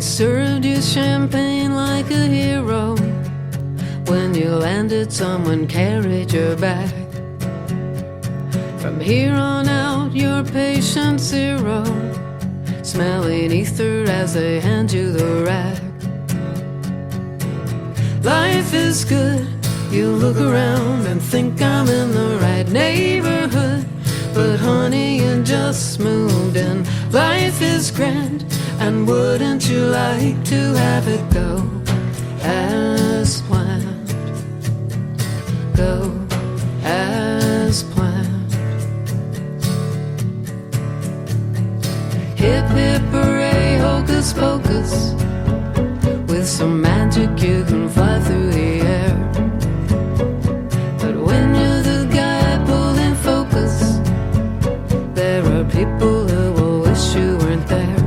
served you champagne like a hero. When you landed, someone carried your bag. From here on out, you're patient zero, smelling ether as they hand you the rag. Life is good, you look around and think I'm in the right neighborhood. But honey, you just moved in. Life is grand, and wouldn't you like to have it go as planned? Go as planned. Hip hip hooray, hocus pocus. With some magic you can fly through the air. But when you're the guy pulling focus, there are people who will wish you weren't there.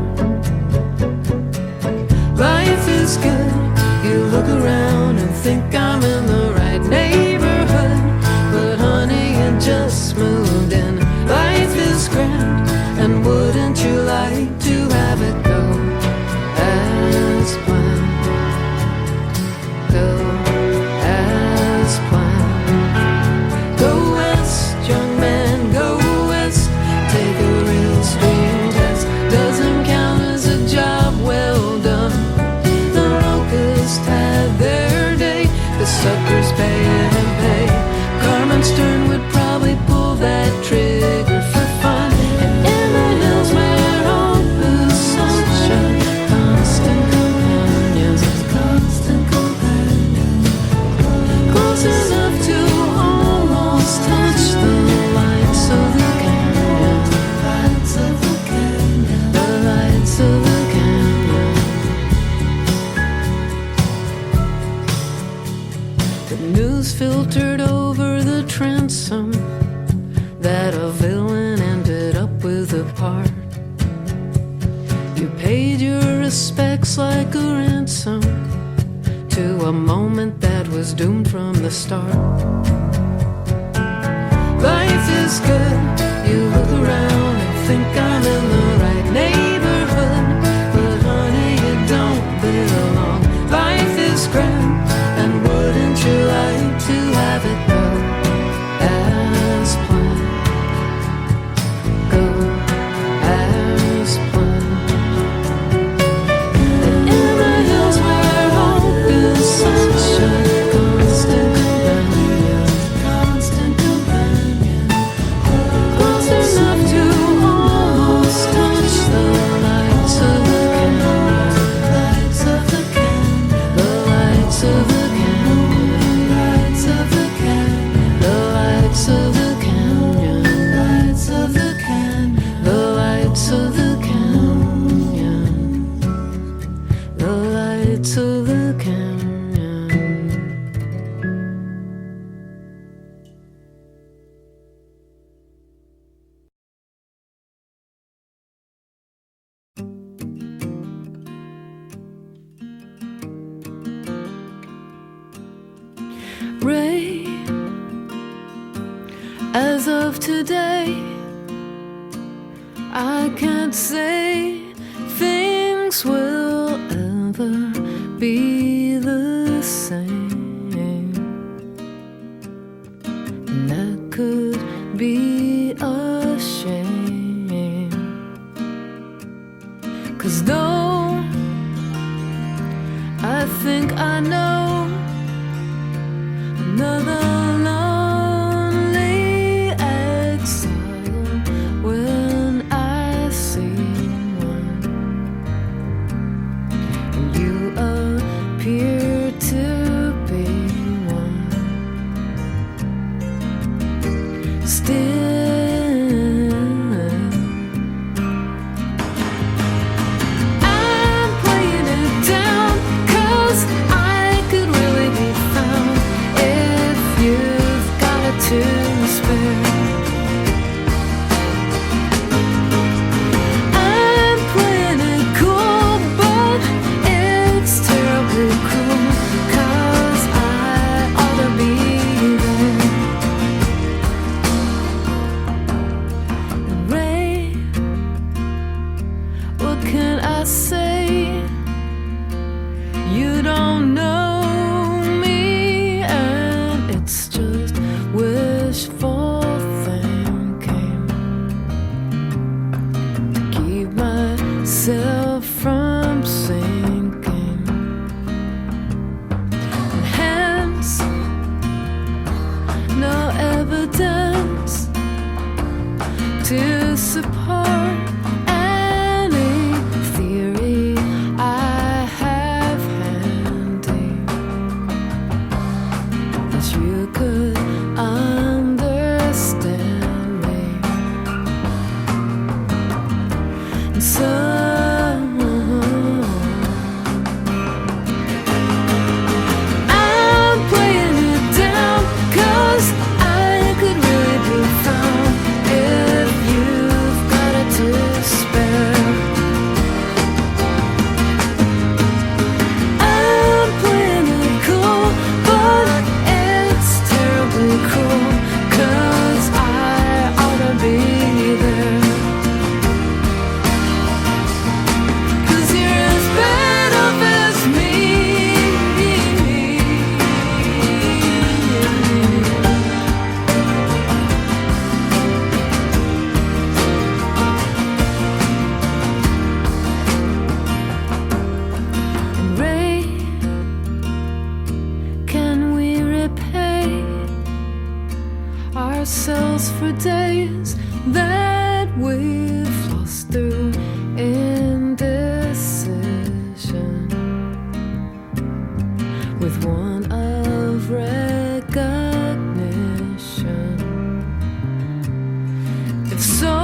Life is good, you look around and think I'm in the right neighborhood. But honey, you just moved in. Life is grand, and wouldn't you like to have it go as planned? Go as planned. Go west, young man, go west. Take a real stream test. Doesn't count as a job well done. The locusts had their day. The suckers pay and pay. Carmen Stern would probably pull that trigger for fun. And in the hills where hope is sunshine, constant companions, constant companions. Close enough to almost touch the lights of the canyon. Lights of the canyon. The lights of the canyon. The news filtered over the transom that a villain ended up with a part. You paid your respects like a ransom to a moment that was doomed from the start. Life is good, you look around and think I'm in the right neighborhood. But honey, you don't belong. Life is grand, and wouldn't you like to have it go as planned? Go as planned. And in the hills where hope is sunshine, constant companion, constant companion. Close enough to almost touch the lights of the canyon. Lights of the canyon. The lights of the canyon. Lights of the canyon. The lights of the canyon. Lights of the canyon. The lights of the canyon. The lights of the canyon. Ray, as of today, I can't say things will ever be the same. And that could be a shame. 'Cause though I think I know another lonely exile when I see one, and you appear to be one. Still, I'm playing it down, 'cause I could really be found if you've got it to spare. I'm playing it cool, but it's terribly cruel, 'cause I ought to be there. to support any theory I have handy that you could understand me. And so I'm playing it down 'cause I could really be found if you've got it to spare. I'm playing it cool, but it's terribly cruel 'cause I ought to be there. 'Cause you're as bad off as me. And Ray, can we repay ourselves for days that we've lost through indecision with one of recognition? If so,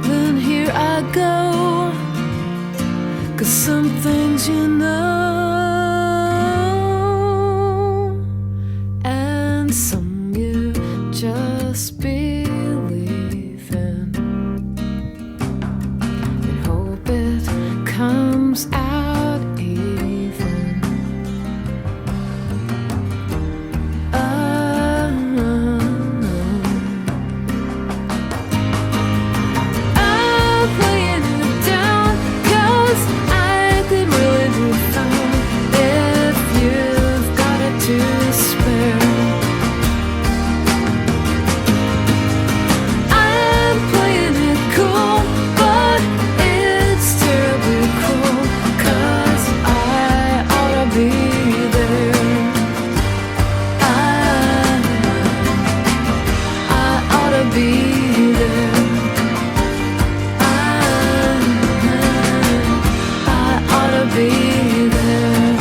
then here I go, 'cause some things you know and some you just believe in and hope it comes out even. I'm playing it down 'cause I could really be found if you've got it to spare. I'm playing it cool, but it's terribly cruel 'cause I ought to be there. I ought to be there. I ought to be there.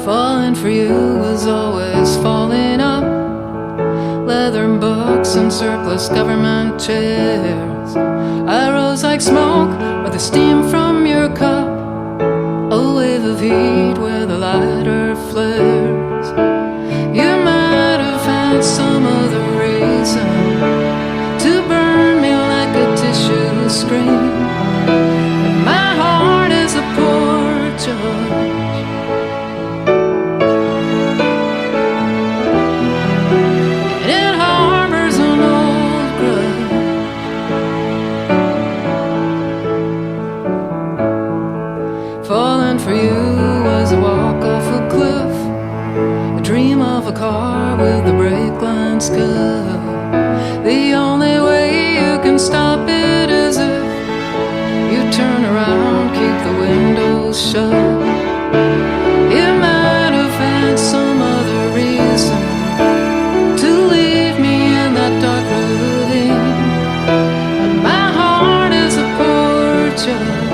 Falling for you was always falling up. Leather books and surplus government chairs. I rose like smoke with the steam from your cup. A wave of heat where the lighter flares. You might have had some other reason to burn me like a tissue screen. But my heart is a poor judge. And it harbors an old grudge. Falling for you was a walk off a cliff, a dream of a car with the brake lines cut. The only way you can stop it is if you turn around, keep the windows shut. You might have had some other reason to leave me in that dark ravine. But my heart is a poor judge.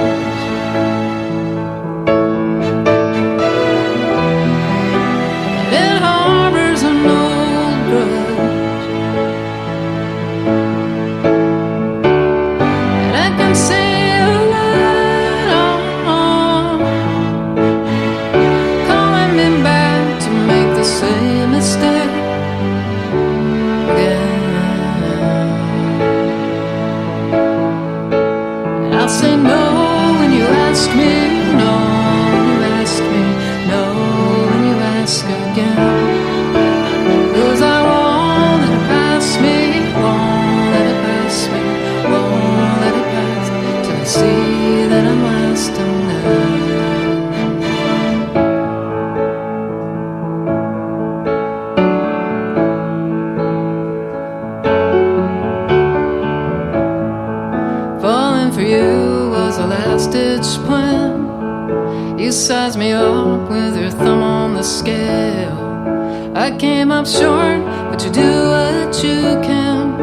It harbors an old grudge. savage plan. You size me up with your thumb on the scale. I came up short, but you do what you can.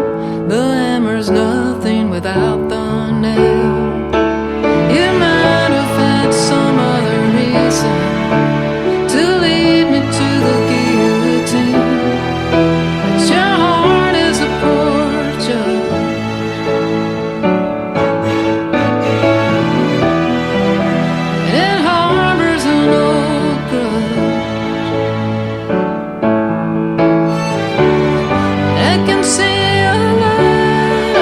The hammer's nothing without the nail. You might have had some other reason to lead me to the guillotine, but your heart is a poor judge, and it harbors an old grudge. I can see a light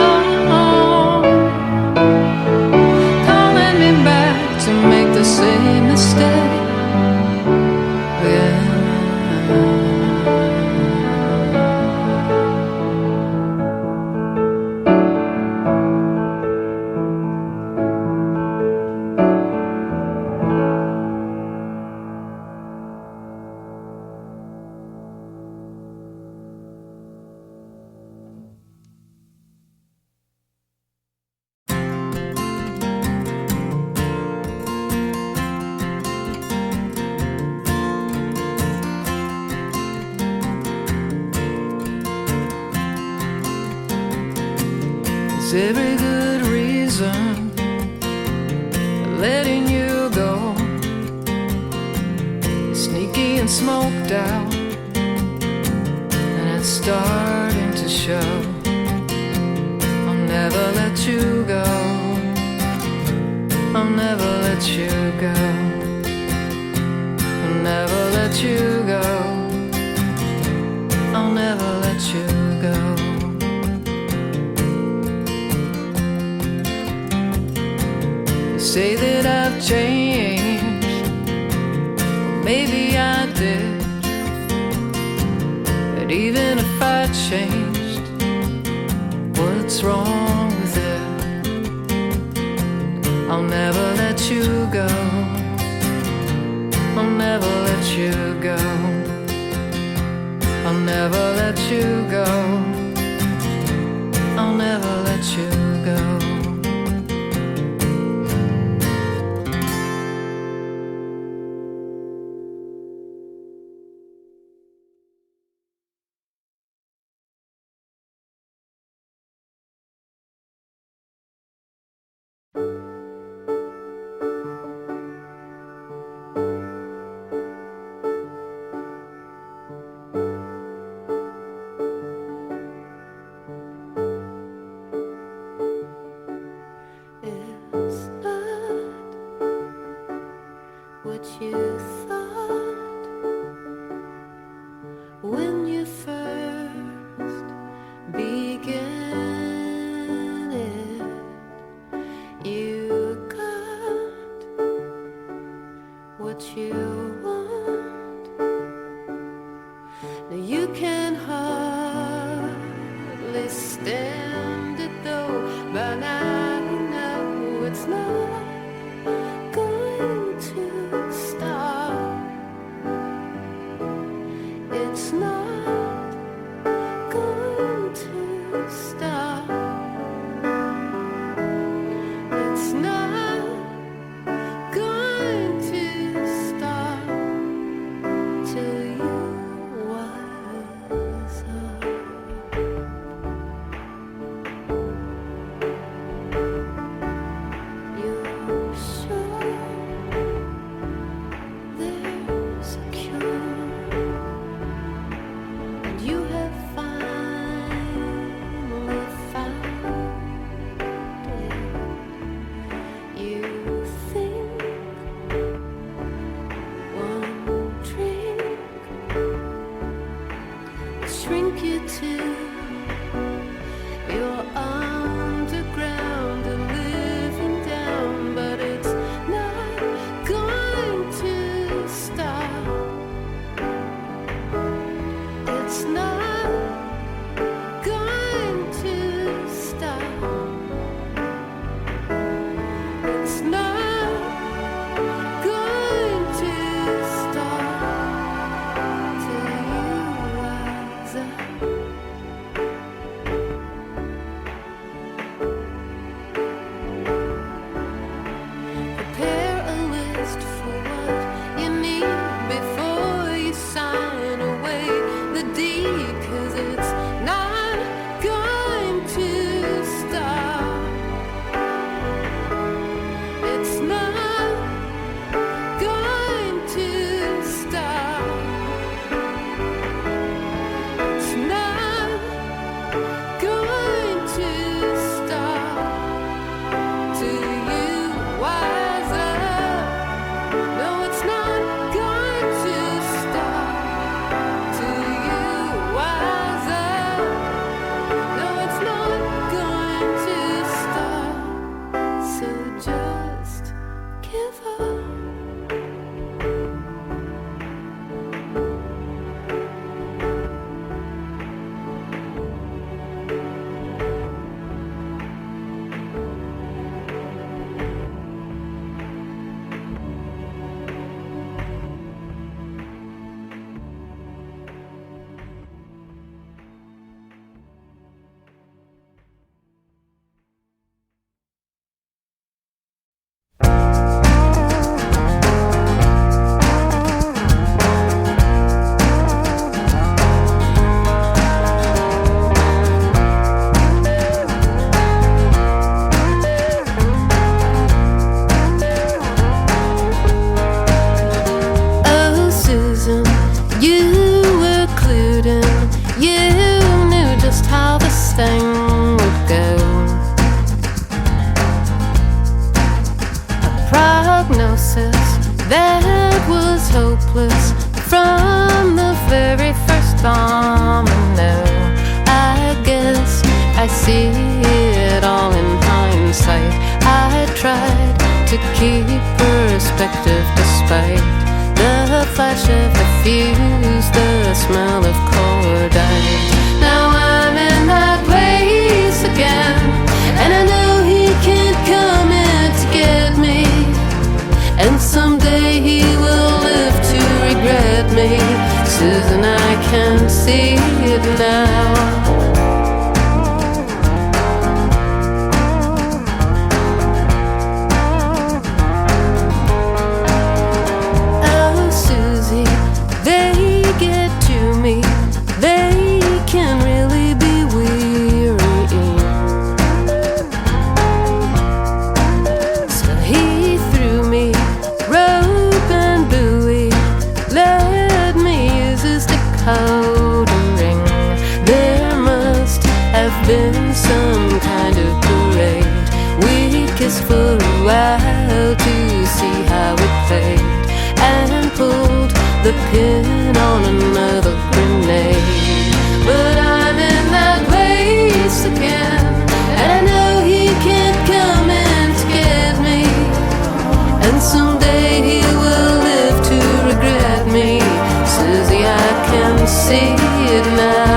on, calling me back to make the same mistake. Yeah. There's every good reason for letting you go. You're sneaky and smoked out, and it's starting to show. I'll never let you go. I'll never let you go. I'll never let you go. I'll never let you go. Say that I've changed, well, maybe I did, but even if I changed, what's wrong with it? I'll never let you go. I'll never let you go. I'll never let you go. I'll never let you go. It's not what you thought when you first began it. You got what you want. Now you can hardly stand it though. By now you know it's not going to stop. It's not going to stop. It's not going to stop. give up. That was hopeless from the very first domino. I guess I see it all in hindsight. I tried to keep perspective despite the flash of the fuse, the smell of cordite. Now I'm in that place again, and I know he can't come in to get me. And someday he will live to regret me. Susan, I can see it now. Oh, Susie, they get to me. They can really be weary. So he threw me rope and buoy, let me use his decoder ring. There must have been some kind of parade. We kissed for a while to see how it played, and pulled the pin on another grenade. But I'm in that place again, and I know he can't come in to get me. And someday he will live to regret me. Susie, I can see it now.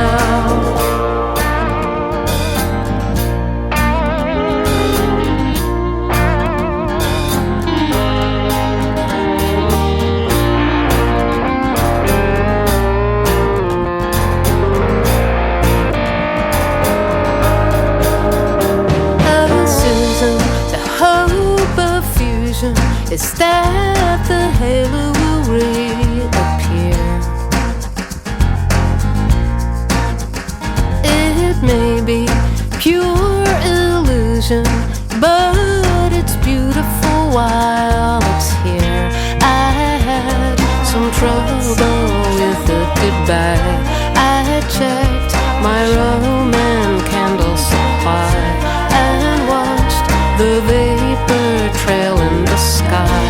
Oh, Susan, the hope of fusion is that the halo will reappear. It may be pure illusion, but it's beautiful while it's here. I had some trouble with a goodbye. I checked my Roman candle supply and watched the vapor trail in the sky.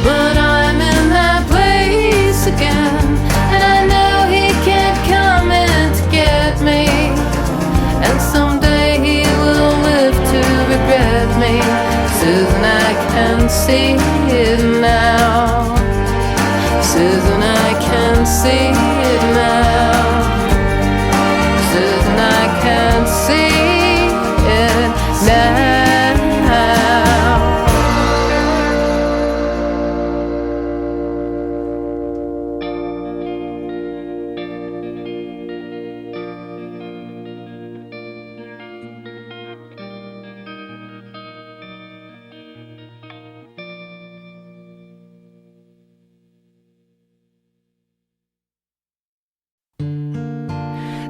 But I'm in that place again, and I know he can't come in to get me. And someday he will live to regret me. Susan, I can see it now. Susan, I can see it now. Susan, I can see it now.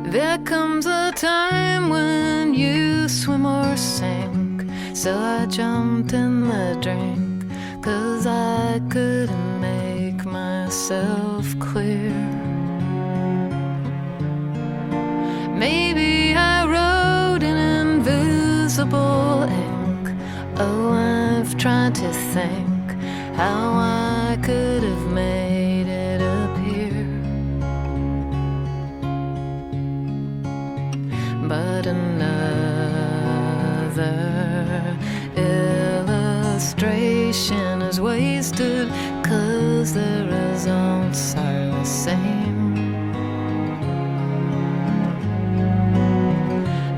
There comes a time when you swim or sink, so I jumped in the drink, 'cause I couldn't make myself clear. Maybe I wrote in invisible ink. Oh, I've tried to think how I could have made it appear. But another illustration is wasted, 'cause the results are the same.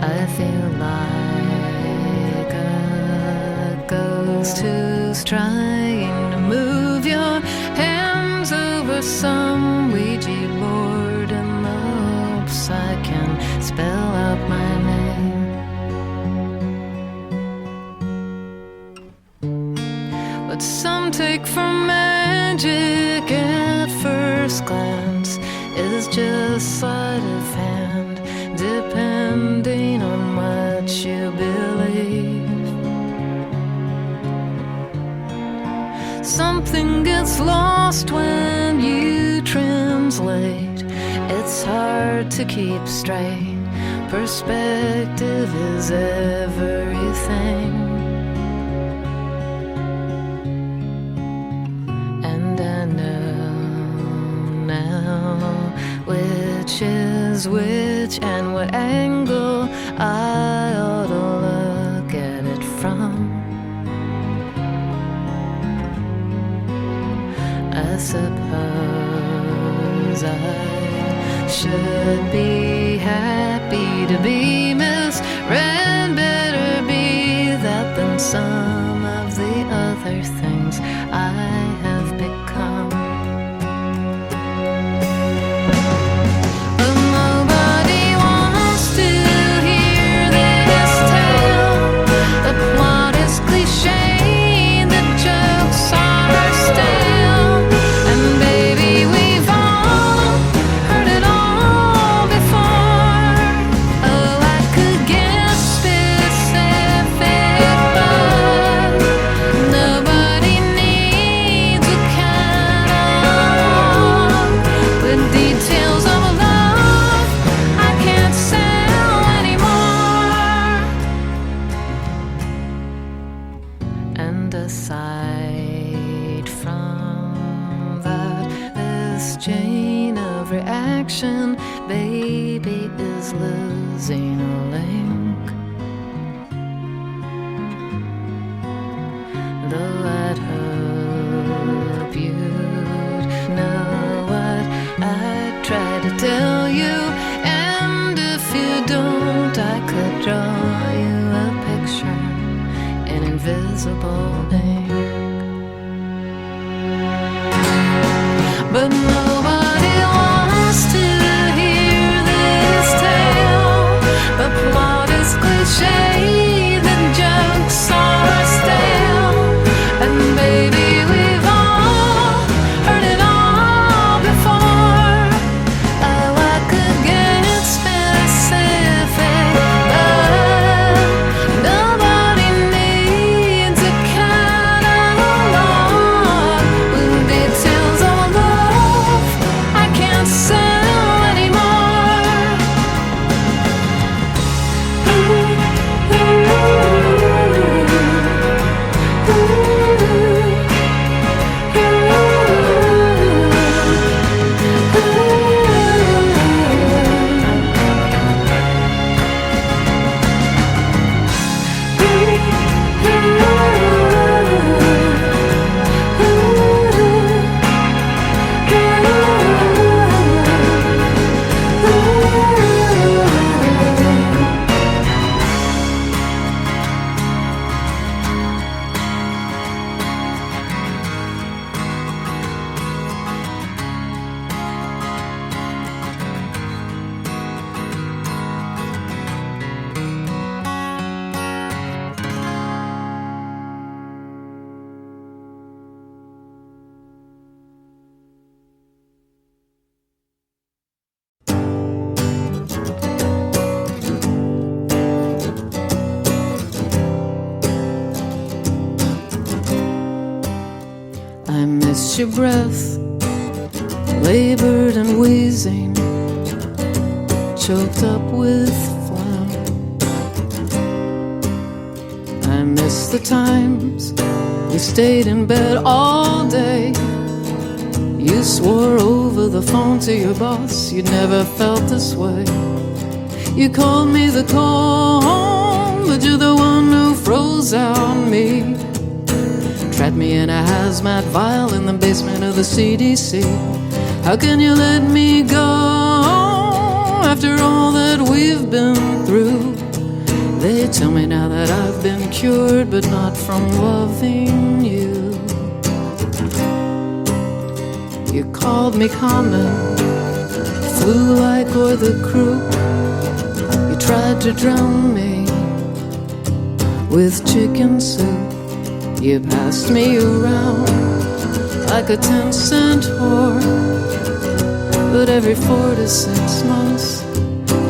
I feel like a ghost who's trying to move your hands over some Ouija board in the hopes I can spell out my name. What some take for magic at first glance is just sleight of hand, depending on what you believe. Something gets lost when you translate. It's hard to keep straight. Perspective is everything. And I know now which is which and what angle I ought to look at it from. I suppose I should be happy to be misread. Better be that than some of the other things I have become. But nobody wants to hear this tale. The plot is cliche, the jokes are stale. And baby, we've all heard it all before. Oh, I could get specific, but nobody needs a catalog with details of a love I can't sell anymore. And aside from that, this chain of reaction, baby, is losing a link. Though I'd hope you'd know what I try to tell you, and if you don't, I could draw you a picture in invisible ink. But nobody wants to hear this tale. The plot is cliche, the jokes are stale. And baby, we've all heard it all before. Oh, I could get specific, but nobody needs a catalog with details of a love I can't sell anymore. I miss your breath, labored and wheezing, choked up with phlegm. I miss the times we stayed in bed all day. You swore over the phone to your boss you'd never felt this way. You called me the calm, but you're the one who froze out me. trapped me in a hazmat vial in the basement of the CDC. How can you let me go after all that we've been through? They tell me now that I've been cured, but not from loving you. You called me common, flew like o'er the croup. You tried to drown me with chicken soup. You passed me around like a 10-cent whore. But every 4 to 6 months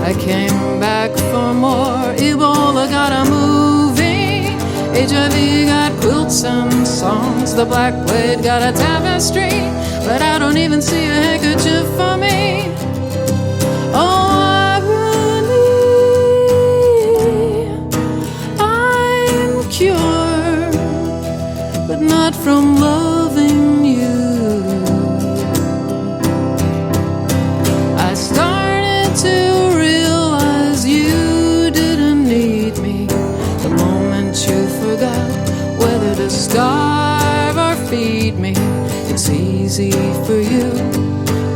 I came back for more. Ebola got a movie, HIV got quilts and songs, the Black Plague got a tapestry, but I don't even see a handkerchief for me. Oh, I'm cured, but not from loving you. I started to realize you didn't need me the moment you forgot whether to starve or feed me. It's easy for you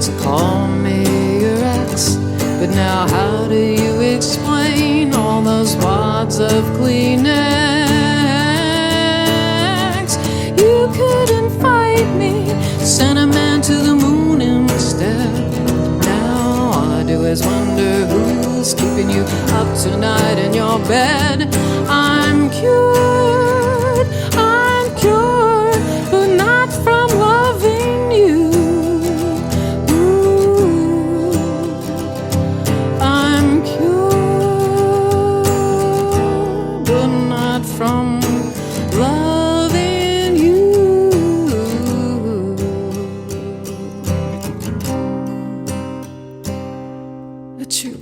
to call me your ex, but now how do you explain all those wads of Kleenex? You couldn't fight me, sent a man to the moon instead. Now all I do is wonder who's keeping you up tonight in your bed. I'm cured, but not from loving you. Ooh, I'm cured, but not from loving you. But you.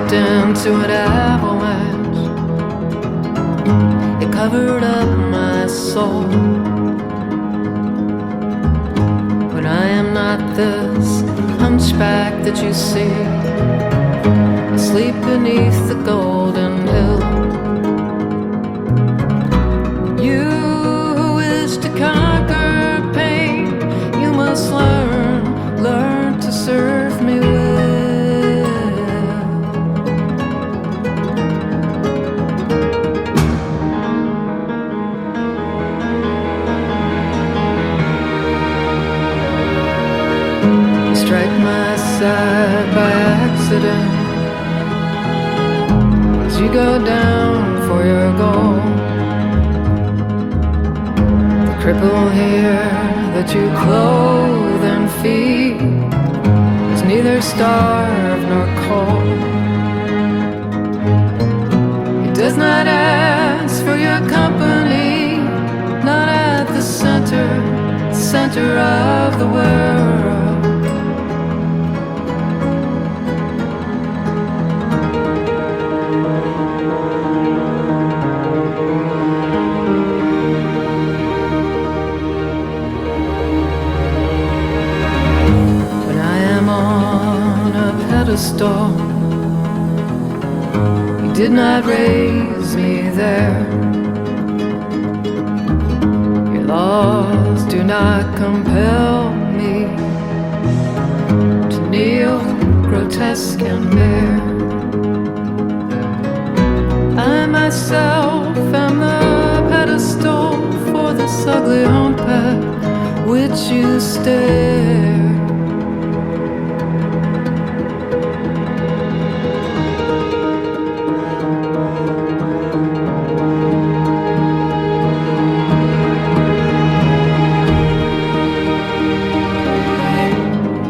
Into an avalanche, it covered up my soul. But I am not this hunchback that you see, asleep beneath the golden hill. You who wish to conquer pain, you must learn to serve me well. Strike my side by accident as you go down for your goal. The cripple here that you clothe and feed is neither starved nor cold. He does not ask for your company, not at the center of the world. Pedestal, you did not raise me there. Your laws do not compel me to kneel grotesque and bare. I myself am the pedestal for this ugly haunt at which you stare.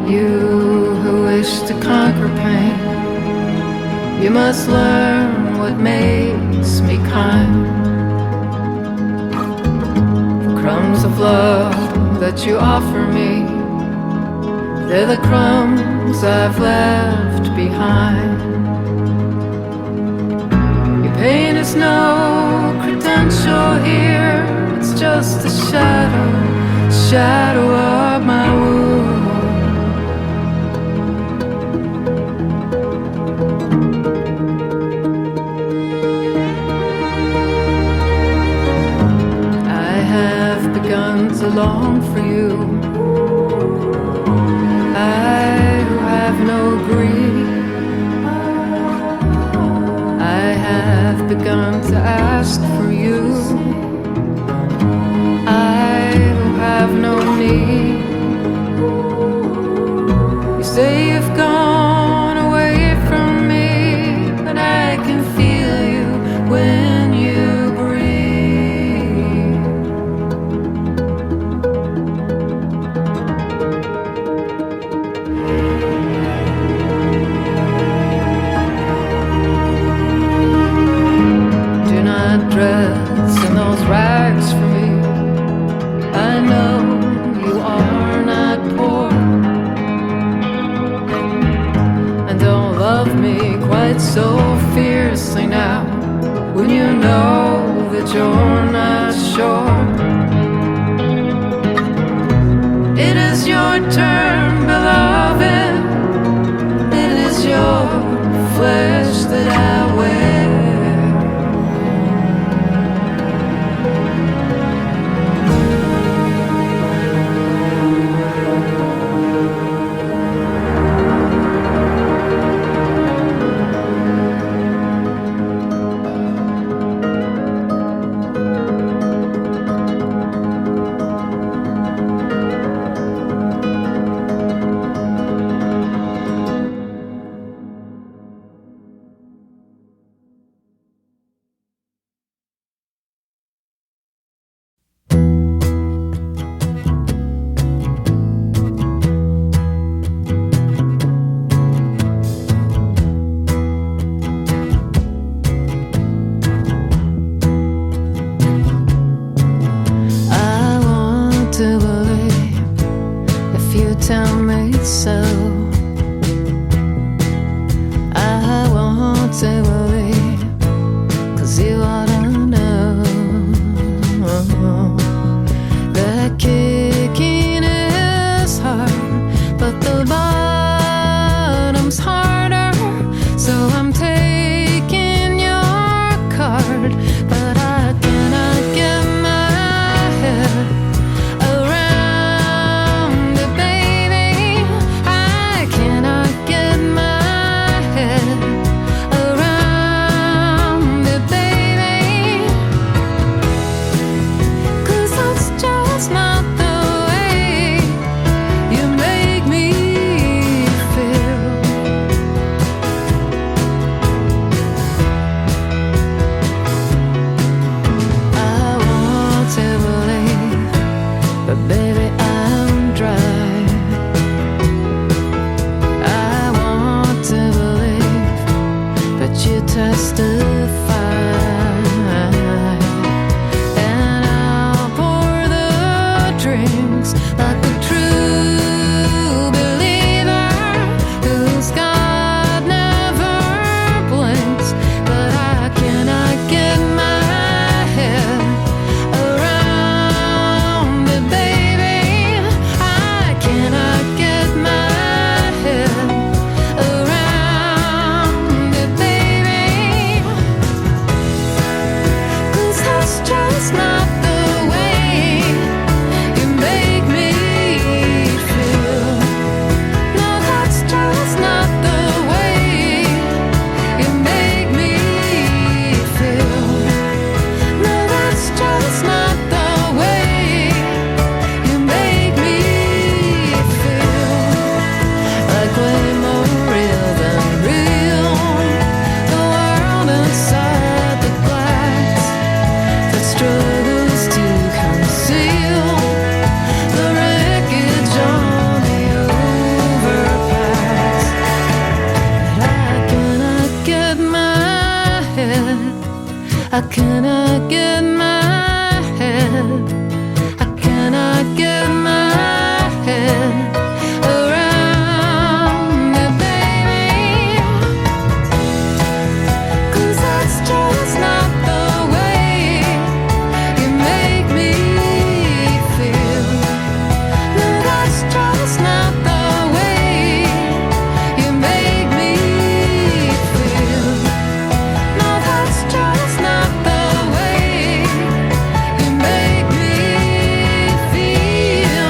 You who wish to conquer pain, you must learn what makes me kind. The crumbs of love that you offer me, they're the crumbs I've left behind. Your pain is no credential here, it's just a shadow of my wound. I have begun to long for you, I who have no grief. I have begun to ask for you, I who have no need. You say you've gone away from me, but I can feel you when you breathe. Do not dress in those rags for me, I know you are not poor. And don't love me quite so fiercely now, when you know that you're not sure. It is your turn, beloved, it is your flesh that I wear. Around I cannot get my head, I cannot get my head around it, baby. 'Cause that's just not the way you make me feel. No, that's just not the way you make me feel. No, that's just not the way you make me feel.